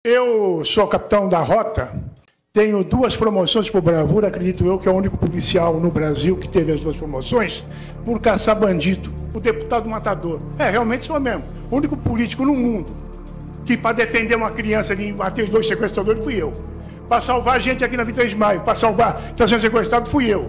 Eu sou capitão da rota, tenho 2 promoções por bravura, acredito eu que é o único policial no Brasil que teve as 2 promoções, por caçar bandido, o deputado matador. Realmente sou mesmo, o único político no mundo que para defender uma criança de bater 2 sequestradores fui eu. Para salvar gente aqui na 23 de Maio, para salvar está sendo sequestrado fui eu.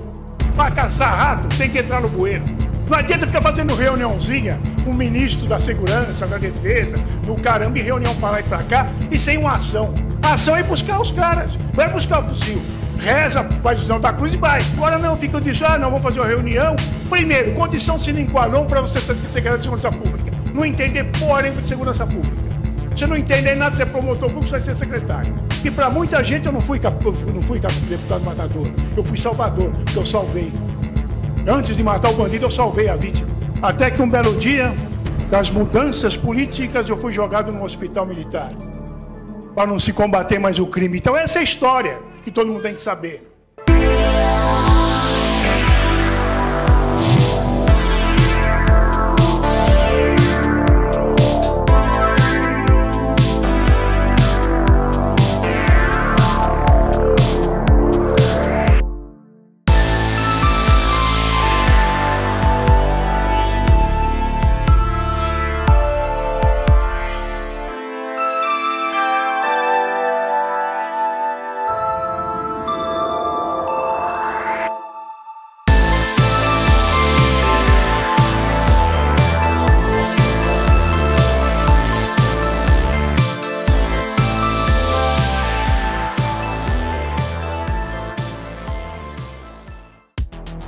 Para caçar rato tem que entrar no bueiro. Não adianta ficar fazendo reuniãozinha com o ministro da Segurança, da Defesa, do caramba, e reunião para lá e para cá, e sem uma ação. A ação é ir buscar os caras, vai buscar o fuzil. Reza, faz o São da Cruz e vai. Agora não, fica disso, não, vamos fazer uma reunião. Primeiro, condição sine qua non para você ser secretário de Segurança Pública. Não entender porra nenhuma de segurança pública. Você não entender nada de ser promotor público, você vai ser secretário. E para muita gente eu não fui deputado matador, eu fui salvador, porque eu salvei. Antes de matar o bandido, eu salvei a vítima. Até que um belo dia, das mudanças políticas, eu fui jogado num hospital militar. Para não se combater mais o crime. Então essa é a história que todo mundo tem que saber.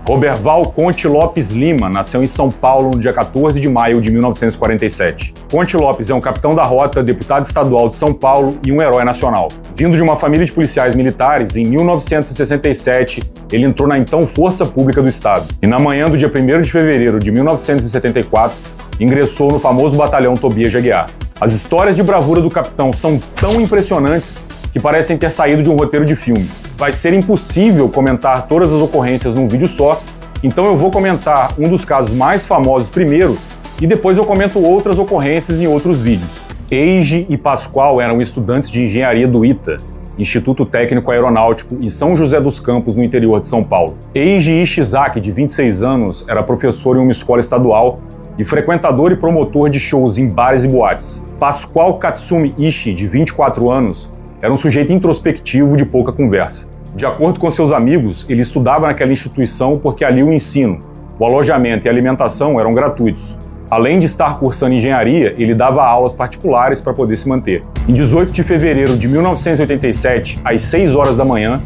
Roberval Conte Lopes Lima nasceu em São Paulo no dia 14 de maio de 1947. Conte Lopes é um capitão da rota, deputado estadual de São Paulo e um herói nacional. Vindo de uma família de policiais militares, em 1967, ele entrou na então Força Pública do Estado. E na manhã do dia 1º de fevereiro de 1974, ingressou no famoso Batalhão Tobias de Aguiar. As histórias de bravura do capitão são tão impressionantes que parecem ter saído de um roteiro de filme. Vai ser impossível comentar todas as ocorrências num vídeo só, então eu vou comentar um dos casos mais famosos primeiro e depois eu comento outras ocorrências em outros vídeos. Eiji e Pascoal eram estudantes de engenharia do ITA, Instituto Técnico Aeronáutico, em São José dos Campos, no interior de São Paulo. Eiji Ishizaki, de 26 anos, era professor em uma escola estadual e frequentador e promotor de shows em bares e boates. Pascoal Katsumi Ishii, de 24 anos, era um sujeito introspectivo de pouca conversa. De acordo com seus amigos, ele estudava naquela instituição porque ali o ensino, o alojamento e a alimentação eram gratuitos. Além de estar cursando engenharia, ele dava aulas particulares para poder se manter. Em 18 de fevereiro de 1987, às 6 horas da manhã,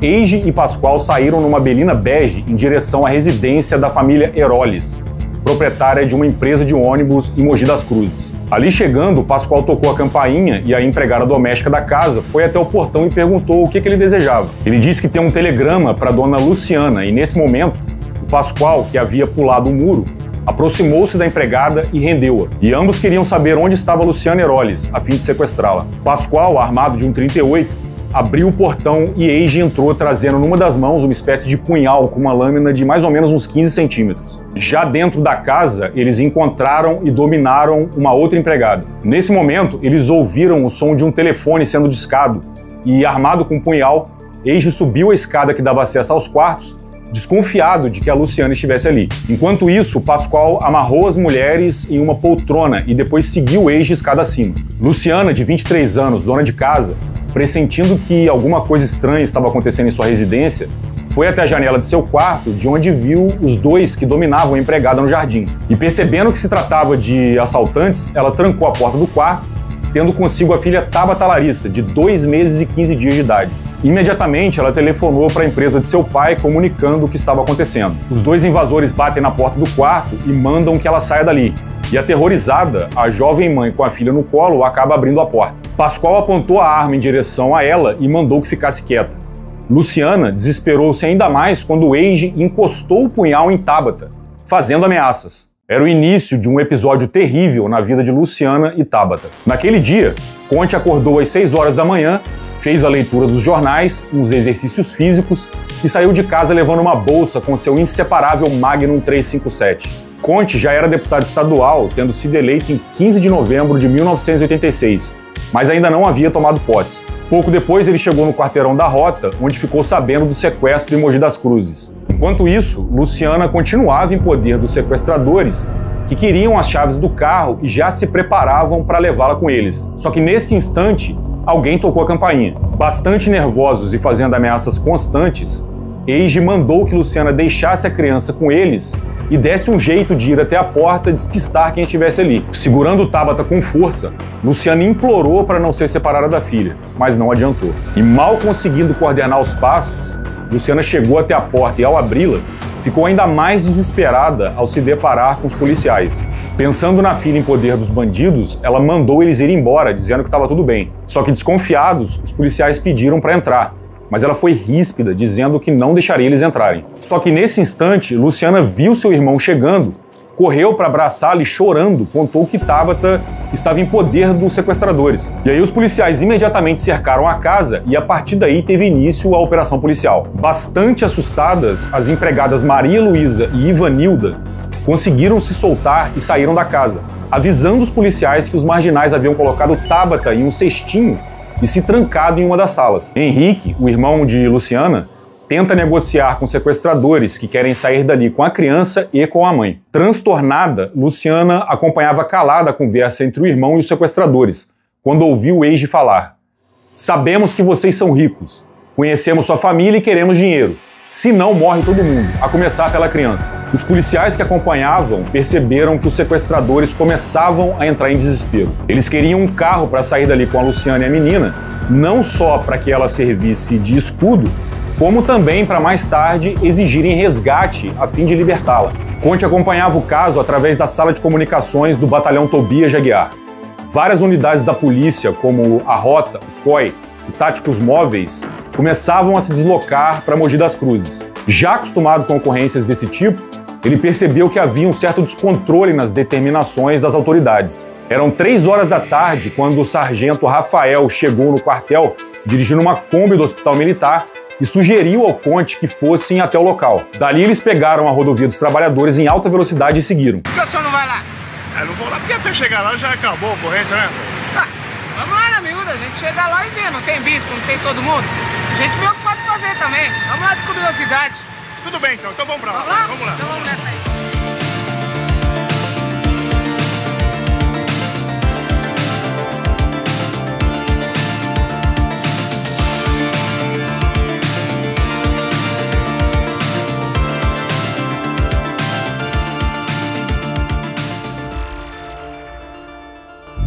Eiji e Pascoal saíram numa Belina bege em direção à residência da família Heroles, proprietária de uma empresa de ônibus em Mogi das Cruzes. Ali chegando, Pascoal tocou a campainha e a empregada doméstica da casa foi até o portão e perguntou o que ele desejava. Ele disse que tem um telegrama para dona Luciana e, nesse momento, o Pascoal, que havia pulado o muro, aproximou-se da empregada e rendeu-a. E ambos queriam saber onde estava Luciana Heroles, a fim de sequestrá-la. Pascoal, armado de um 38, abriu o portão e Eiji entrou trazendo numa das mãos uma espécie de punhal com uma lâmina de mais ou menos uns 15 centímetros. Já dentro da casa, eles encontraram e dominaram uma outra empregada. Nesse momento, eles ouviram o som de um telefone sendo discado e, armado com um punhal, Eiji subiu a escada que dava acesso aos quartos, desconfiado de que a Luciana estivesse ali. Enquanto isso, Pascoal amarrou as mulheres em uma poltrona e depois seguiu Eiji escada acima. Luciana, de 23 anos, dona de casa, pressentindo que alguma coisa estranha estava acontecendo em sua residência, foi até a janela de seu quarto, de onde viu os dois que dominavam a empregada no jardim. E percebendo que se tratava de assaltantes, ela trancou a porta do quarto, tendo consigo a filha Tabata Larissa, de 2 meses e 15 dias de idade. Imediatamente, ela telefonou para a empresa de seu pai, comunicando o que estava acontecendo. Os dois invasores batem na porta do quarto e mandam que ela saia dali. E aterrorizada, a jovem mãe com a filha no colo acaba abrindo a porta. Pascoal apontou a arma em direção a ela e mandou que ficasse quieta. Luciana desesperou-se ainda mais quando Eiji encostou o punhal em Tabata, fazendo ameaças. Era o início de um episódio terrível na vida de Luciana e Tabata. Naquele dia, Conte acordou às 6 horas da manhã, fez a leitura dos jornais, uns exercícios físicos e saiu de casa levando uma bolsa com seu inseparável Magnum 357. Conte já era deputado estadual, tendo sido eleito em 15 de novembro de 1986, mas ainda não havia tomado posse. Pouco depois ele chegou no quarteirão da Rota, onde ficou sabendo do sequestro em Mogi das Cruzes. Enquanto isso, Luciana continuava em poder dos sequestradores, que queriam as chaves do carro e já se preparavam para levá-la com eles. Só que nesse instante, alguém tocou a campainha. Bastante nervosos e fazendo ameaças constantes, Eiji mandou que Luciana deixasse a criança com eles e desse um jeito de ir até a porta e despistar quem estivesse ali. Segurando Tabata com força, Luciana implorou para não ser separada da filha, mas não adiantou. E mal conseguindo coordenar os passos, Luciana chegou até a porta e, ao abri-la, ficou ainda mais desesperada ao se deparar com os policiais. Pensando na filha em poder dos bandidos, ela mandou eles irem embora, dizendo que estava tudo bem. Só que desconfiados, os policiais pediram para entrar, mas ela foi ríspida, dizendo que não deixaria eles entrarem. Só que nesse instante, Luciana viu seu irmão chegando, correu para abraçá-lo e, chorando, contou que Tabata estava em poder dos sequestradores. E aí os policiais imediatamente cercaram a casa e a partir daí teve início a operação policial. Bastante assustadas, as empregadas Maria Luísa e Ivanilda conseguiram se soltar e saíram da casa, avisando os policiais que os marginais haviam colocado Tabata em um cestinho e se trancado em uma das salas. Henrique, o irmão de Luciana, tenta negociar com sequestradores que querem sair dali com a criança e com a mãe. Transtornada, Luciana acompanhava calada a conversa entre o irmão e os sequestradores, quando ouviu Eiji falar: "Sabemos que vocês são ricos, conhecemos sua família e queremos dinheiro. Se não, morre todo mundo, a começar pela criança." Os policiais que acompanhavam perceberam que os sequestradores começavam a entrar em desespero. Eles queriam um carro para sair dali com a Luciana e a menina, não só para que ela servisse de escudo, como também para mais tarde exigirem resgate a fim de libertá-la. Conte acompanhava o caso através da sala de comunicações do batalhão Tobias de Aguiar. Várias unidades da polícia, como a Rota, o COI e Táticos Móveis, começavam a se deslocar para Mogi das Cruzes. Já acostumado com ocorrências desse tipo, ele percebeu que havia um certo descontrole nas determinações das autoridades. Eram 3 horas da tarde quando o sargento Rafael chegou no quartel dirigindo uma Kombi do Hospital Militar e sugeriu ao Conte que fossem até o local. Dali eles pegaram a rodovia dos trabalhadores em alta velocidade e seguiram. Por que o senhor não vai lá? Eu não vou lá porque até chegar lá já acabou a ocorrência, né? Ah, vamos lá na miúda, a gente chega lá e vê, não tem bispo, não tem todo mundo. A gente vê o que pode fazer também. Vamos lá de curiosidade. Tudo bem então vamos pra lá. Vamos lá? Vamos lá. Então vamos nessa aí.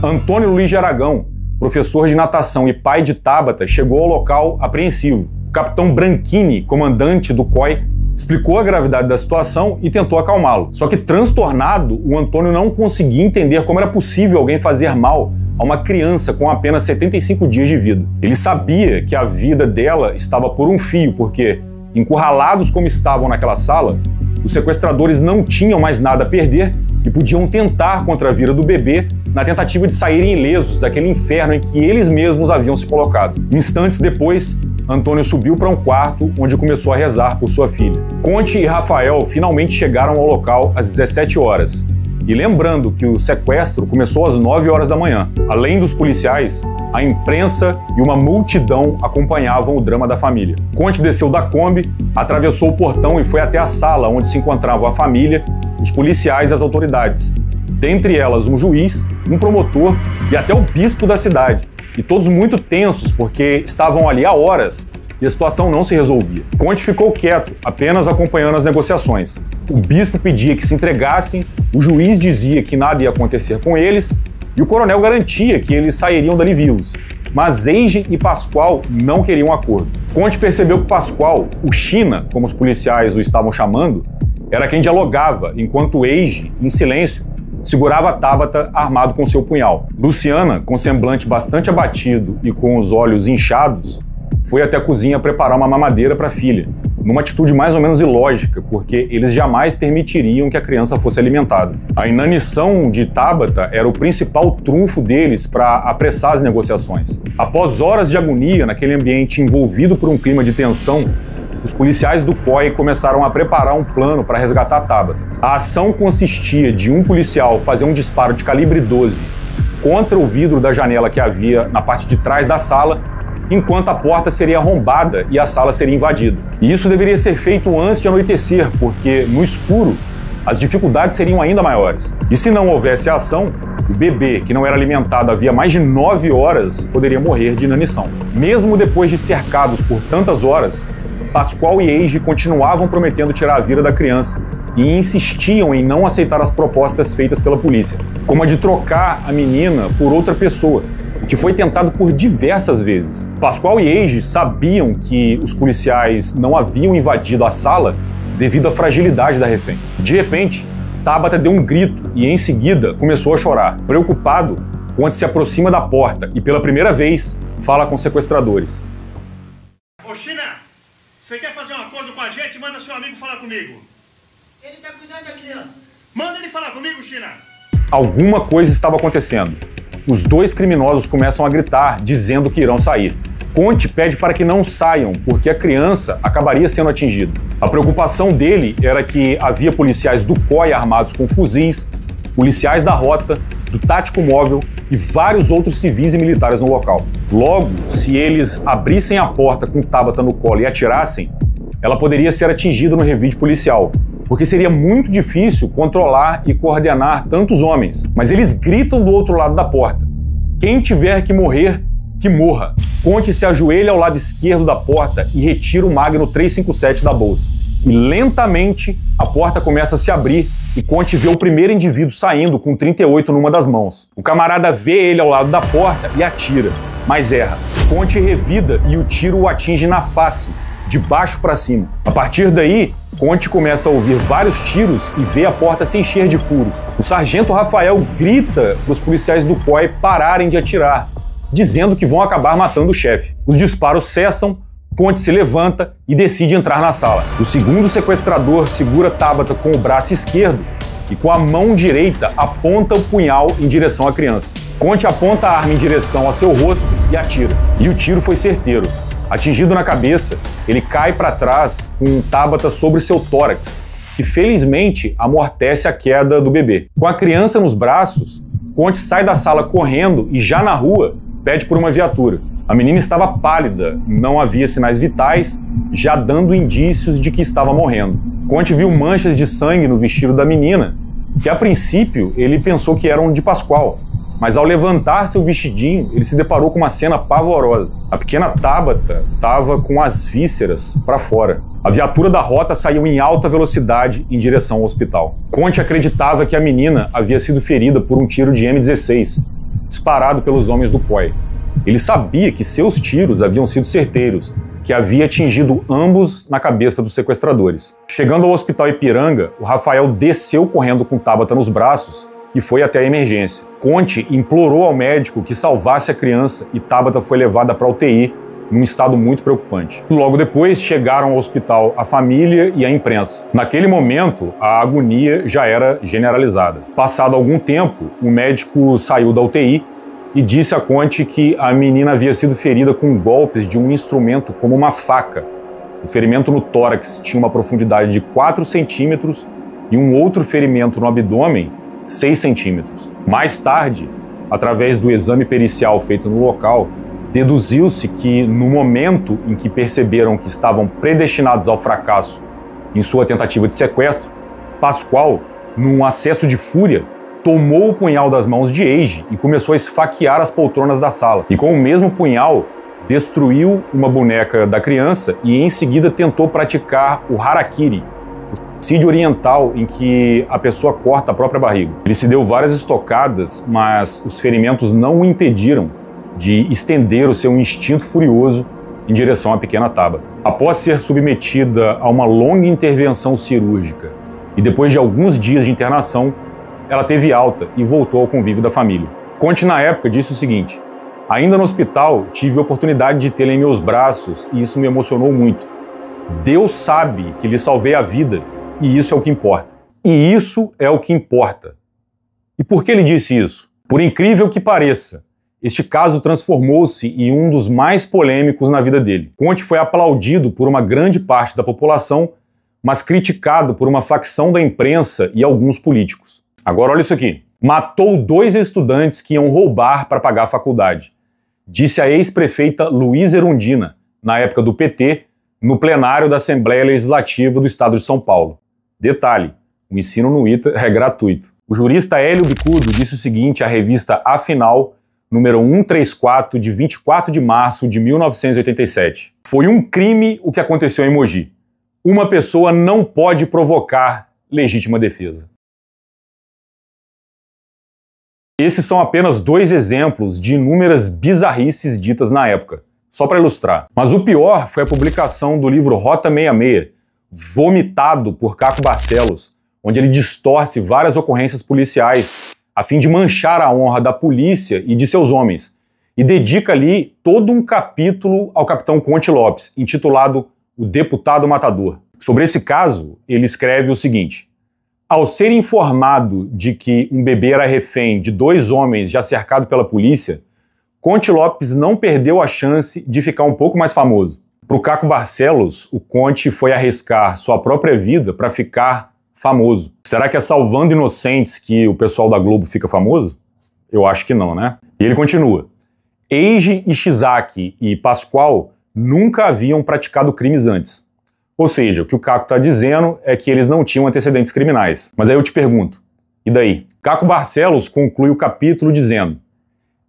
Antônio Luiz de Aragão, professor de natação e pai de Tabata, chegou ao local apreensivo. O capitão Branchini, comandante do COI, explicou a gravidade da situação e tentou acalmá-lo. Só que, transtornado, o Antônio não conseguia entender como era possível alguém fazer mal a uma criança com apenas 75 dias de vida. Ele sabia que a vida dela estava por um fio, porque, encurralados como estavam naquela sala, os sequestradores não tinham mais nada a perder e podiam tentar contra a vida do bebê na tentativa de saírem ilesos daquele inferno em que eles mesmos haviam se colocado. Instantes depois, Antônio subiu para um quarto onde começou a rezar por sua filha. Conte e Rafael finalmente chegaram ao local às 17 horas. E lembrando que o sequestro começou às 9 horas da manhã. Além dos policiais, a imprensa e uma multidão acompanhavam o drama da família. Conte desceu da Kombi, atravessou o portão e foi até a sala onde se encontravam a família, os policiais e as autoridades. Dentre elas um juiz, um promotor e até o bispo da cidade. E todos muito tensos porque estavam ali há horas e a situação não se resolvia. Conte ficou quieto, apenas acompanhando as negociações. O bispo pedia que se entregassem, o juiz dizia que nada ia acontecer com eles e o coronel garantia que eles sairiam dali vivos. Mas Eiji e Pascoal não queriam acordo. Conte percebeu que Pascoal, o China, como os policiais o estavam chamando, era quem dialogava, enquanto Eiji, em silêncio, segurava a Tabata armado com seu punhal. Luciana, com semblante bastante abatido e com os olhos inchados, foi até a cozinha preparar uma mamadeira para a filha, numa atitude mais ou menos ilógica, porque eles jamais permitiriam que a criança fosse alimentada. A inanição de Tabata era o principal trunfo deles para apressar as negociações. Após horas de agonia naquele ambiente envolvido por um clima de tensão, os policiais do COI começaram a preparar um plano para resgatar Tabata. A ação consistia de um policial fazer um disparo de calibre 12 contra o vidro da janela que havia na parte de trás da sala, enquanto a porta seria arrombada e a sala seria invadida. E isso deveria ser feito antes de anoitecer, porque no escuro as dificuldades seriam ainda maiores. E se não houvesse ação, o bebê, que não era alimentado havia mais de 9 horas, poderia morrer de inanição. Mesmo depois de cercados por tantas horas, Pascoal e Eiji continuavam prometendo tirar a vida da criança e insistiam em não aceitar as propostas feitas pela polícia, como a de trocar a menina por outra pessoa, o que foi tentado por diversas vezes. Pascoal e Eiji sabiam que os policiais não haviam invadido a sala devido à fragilidade da refém. De repente, Tabata deu um grito e, em seguida, começou a chorar. Preocupado, Conte se aproxima da porta e, pela primeira vez, fala com os sequestradores. Ô, China, você quer fazer um acordo com a gente? Manda seu amigo falar comigo. Ele tá cuidando da criança. Manda ele falar comigo, China. Alguma coisa estava acontecendo. Os dois criminosos começam a gritar, dizendo que irão sair. Conte pede para que não saiam, porque a criança acabaria sendo atingida. A preocupação dele era que havia policiais do COI armados com fuzis, policiais da Rota, do Tático Móvel e vários outros civis e militares no local. Logo, se eles abrissem a porta com Tabata no colo e atirassem, ela poderia ser atingida no revide policial, porque seria muito difícil controlar e coordenar tantos homens. Mas eles gritam do outro lado da porta: quem tiver que morrer, que morra. Conte se ajoelha ao lado esquerdo da porta e retira o Magnum 357 da bolsa. E lentamente a porta começa a se abrir e Conte vê o primeiro indivíduo saindo com 38 numa das mãos. O camarada vê ele ao lado da porta e atira, mas erra. Conte revida e o tiro o atinge na face, de baixo para cima. A partir daí, Conte começa a ouvir vários tiros e vê a porta se encher de furos. O sargento Rafael grita para os policiais do COI pararem de atirar, dizendo que vão acabar matando o chefe. Os disparos cessam, Conte se levanta e decide entrar na sala. O segundo sequestrador segura Tabata com o braço esquerdo e com a mão direita aponta o punhal em direção à criança. Conte aponta a arma em direção ao seu rosto e atira. E o tiro foi certeiro. Atingido na cabeça, ele cai para trás com Tabata sobre seu tórax, que felizmente amortece a queda do bebê. Com a criança nos braços, Conte sai da sala correndo e já na rua pede por uma viatura. A menina estava pálida, não havia sinais vitais, já dando indícios de que estava morrendo. Conte viu manchas de sangue no vestido da menina, que a princípio ele pensou que eram de Pascoal, mas ao levantar seu vestidinho, ele se deparou com uma cena pavorosa. A pequena Tabata estava com as vísceras para fora. A viatura da Rota saiu em alta velocidade em direção ao hospital. Conte acreditava que a menina havia sido ferida por um tiro de M16, disparado pelos homens do COI. Ele sabia que seus tiros haviam sido certeiros, que havia atingido ambos na cabeça dos sequestradores. Chegando ao hospital Ipiranga, o Rafael desceu correndo com Tabata nos braços e foi até a emergência. Conte implorou ao médico que salvasse a criança e Tabata foi levada para a UTI num estado muito preocupante. Logo depois chegaram ao hospital a família e a imprensa. Naquele momento, a agonia já era generalizada. Passado algum tempo, o médico saiu da UTI e disse a Conte que a menina havia sido ferida com golpes de um instrumento como uma faca. O ferimento no tórax tinha uma profundidade de 4 centímetros e um outro ferimento no abdômen, 6 centímetros. Mais tarde, através do exame pericial feito no local, deduziu-se que no momento em que perceberam que estavam predestinados ao fracasso em sua tentativa de sequestro, Pascoal, num acesso de fúria, tomou o punhal das mãos de Eiji e começou a esfaquear as poltronas da sala. E com o mesmo punhal, destruiu uma boneca da criança e em seguida tentou praticar o harakiri, o suicídio oriental em que a pessoa corta a própria barriga. Ele se deu várias estocadas, mas os ferimentos não o impediram de estender o seu instinto furioso em direção à pequena Tabata. Após ser submetida a uma longa intervenção cirúrgica e depois de alguns dias de internação, ela teve alta e voltou ao convívio da família. Conte na época disse o seguinte: ainda no hospital tive a oportunidade de tê-la em meus braços e isso me emocionou muito. Deus sabe que lhe salvei a vida e isso é o que importa. E isso é o que importa. E por que ele disse isso? Por incrível que pareça, este caso transformou-se em um dos mais polêmicos na vida dele. Conte foi aplaudido por uma grande parte da população, mas criticado por uma facção da imprensa e alguns políticos. Agora olha isso aqui. matou 2 estudantes que iam roubar para pagar a faculdade, disse a ex-prefeita Luísa Erundina, na época do PT, no plenário da Assembleia Legislativa do Estado de São Paulo. Detalhe, o ensino no ITA é gratuito. O jurista Hélio Bicudo disse o seguinte à revista Afinal, número 134, de 24 de março de 1987. Foi um crime o que aconteceu em Mogi. Uma pessoa não pode provocar legítima defesa. Esses são apenas 2 exemplos de inúmeras bizarrices ditas na época, só para ilustrar. Mas o pior foi a publicação do livro Rota 66, vomitado por Caco Barcelos, onde ele distorce várias ocorrências policiais a fim de manchar a honra da polícia e de seus homens, e dedica ali todo um capítulo ao capitão Conte Lopes, intitulado O Deputado Matador. Sobre esse caso, ele escreve o seguinte: ao ser informado de que um bebê era refém de 2 homens já cercado pela polícia, Conte Lopes não perdeu a chance de ficar um pouco mais famoso. Para o Caco Barcelos, o Conte foi arriscar sua própria vida para ficar famoso. Será que é salvando inocentes que o pessoal da Globo fica famoso? Eu acho que não, né? E ele continua: Eiji Ishizaki e Pascoal nunca haviam praticado crimes antes. Ou seja, o que o Caco está dizendo é que eles não tinham antecedentes criminais. Mas aí eu te pergunto, e daí? Caco Barcelos conclui o capítulo dizendo: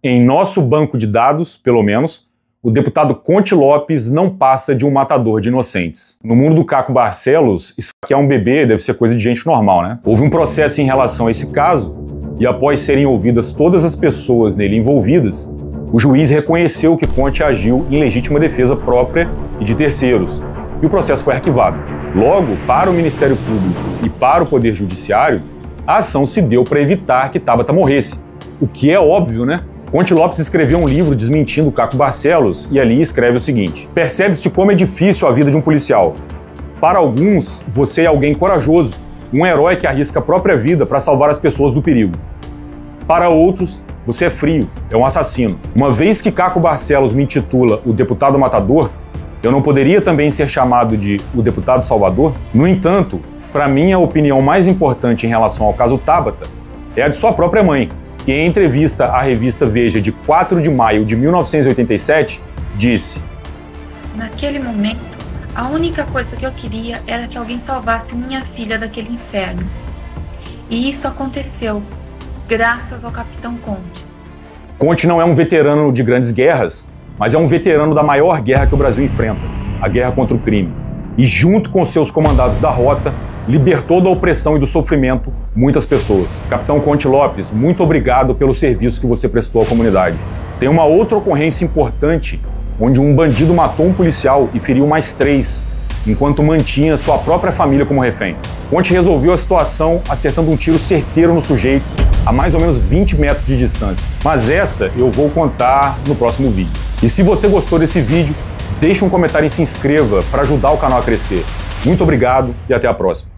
em nosso banco de dados, pelo menos, o deputado Conte Lopes não passa de um matador de inocentes. No mundo do Caco Barcelos, esfaquear um bebê deve ser coisa de gente normal, né? Houve um processo em relação a esse caso, e após serem ouvidas todas as pessoas nele envolvidas, o juiz reconheceu que Conte agiu em legítima defesa própria e de terceiros, e o processo foi arquivado. Logo, para o Ministério Público e para o Poder Judiciário, a ação se deu para evitar que Tabata morresse, o que é óbvio, né? Conte Lopes escreveu um livro desmentindo Caco Barcelos e ali escreve o seguinte: percebe-se como é difícil a vida de um policial. Para alguns, você é alguém corajoso, um herói que arrisca a própria vida para salvar as pessoas do perigo. Para outros, você é frio, é um assassino. Uma vez que Caco Barcelos me intitula o Deputado Matador, eu não poderia também ser chamado de o Deputado Salvador? No entanto, para mim a opinião mais importante em relação ao caso Tabata é a de sua própria mãe, que em entrevista à revista Veja de 4 de maio de 1987, disse: naquele momento, a única coisa que eu queria era que alguém salvasse minha filha daquele inferno. E isso aconteceu, graças ao Capitão Conte. Conte não é um veterano de grandes guerras, mas é um veterano da maior guerra que o Brasil enfrenta, a guerra contra o crime. E junto com seus comandados da rota, libertou da opressão e do sofrimento muitas pessoas. Capitão Conte Lopes, muito obrigado pelo serviço que você prestou à comunidade. Tem uma outra ocorrência importante, onde um bandido matou um policial e feriu mais 3, enquanto mantinha sua própria família como refém. Conte resolveu a situação acertando um tiro certeiro no sujeito a mais ou menos 20 metros de distância. Mas essa eu vou contar no próximo vídeo. E se você gostou desse vídeo, deixe um comentário e se inscreva para ajudar o canal a crescer. Muito obrigado e até a próxima.